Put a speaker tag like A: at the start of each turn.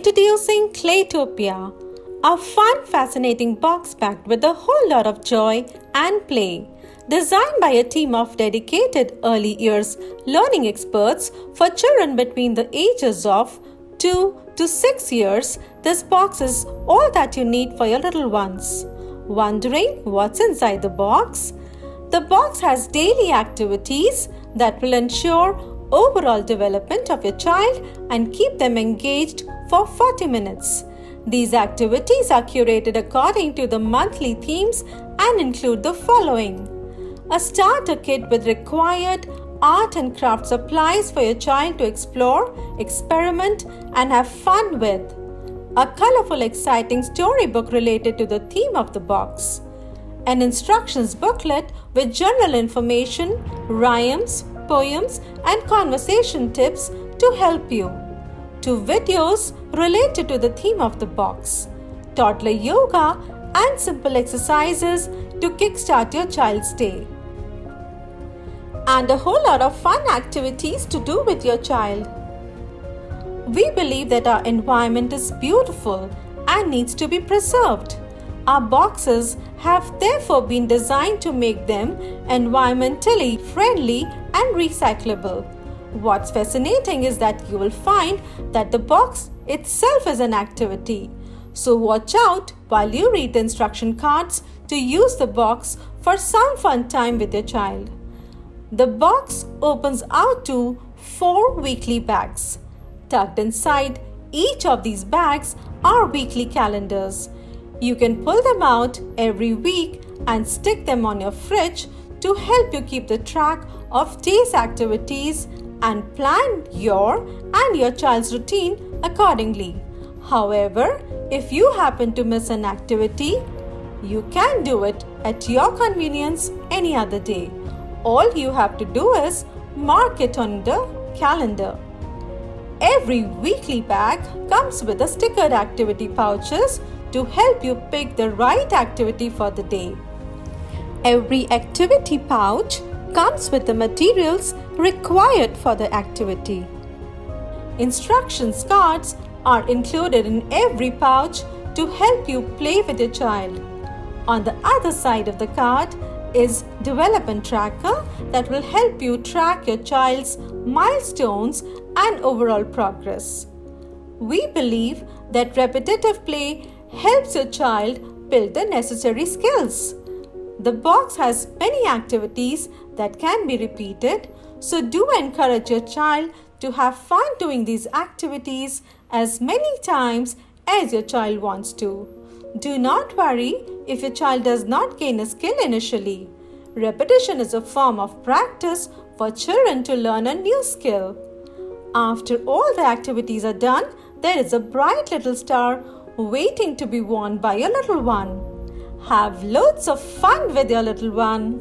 A: Introducing KLAYtopia, a fun, fascinating box packed with a whole lot of joy and play. Designed by a team of dedicated early years learning experts for children between the ages of 2 to 6 years, this box is all that you need for your little ones. Wondering what's inside the box? The box has daily activities that will ensure overall development of your child and keep them engaged for 40 minutes. These activities are curated according to the monthly themes and include the following: a starter kit with required art and craft supplies for your child to explore, experiment, and have fun with, a colorful, exciting storybook related to the theme of the box, an instructions booklet with general information, rhymes, poems, and conversation tips to help you, 2 videos related to the theme of the box, toddler yoga, and simple exercises to kickstart your child's day, and a whole lot of fun activities to do with your child. We believe that our environment is beautiful and needs to be preserved. Our boxes have therefore been designed to make them environmentally friendly and recyclable. What's fascinating is that you will find that the box itself is an activity. So watch out while you read the instruction cards to use the box for some fun time with your child. The box opens out to 4 weekly bags. Tucked inside each of these bags are weekly calendars. You can pull them out every week and stick them on your fridge to help you keep the track of day's activities and plan your and your child's routine accordingly. However, if you happen to miss an activity, you can do it at your convenience any other day. All you have to do is mark it on the calendar. Every weekly bag comes with a stickered activity pouches to help you pick the right activity for the day. Every activity pouch comes with the materials required for the activity. Instructions cards are included in every pouch to help you play with your child. On the other side of the card is development tracker that will help you track your child's milestones and overall progress. We believe that repetitive play helps your child build the necessary skills. The box has many activities that can be repeated, so do encourage your child to have fun doing these activities as many times as your child wants to. Do not worry if your child does not gain a skill initially. Repetition is a form of practice for children to learn a new skill. After all the activities are done, there is a bright little star waiting to be worn by your little one. Have loads of fun with your little one.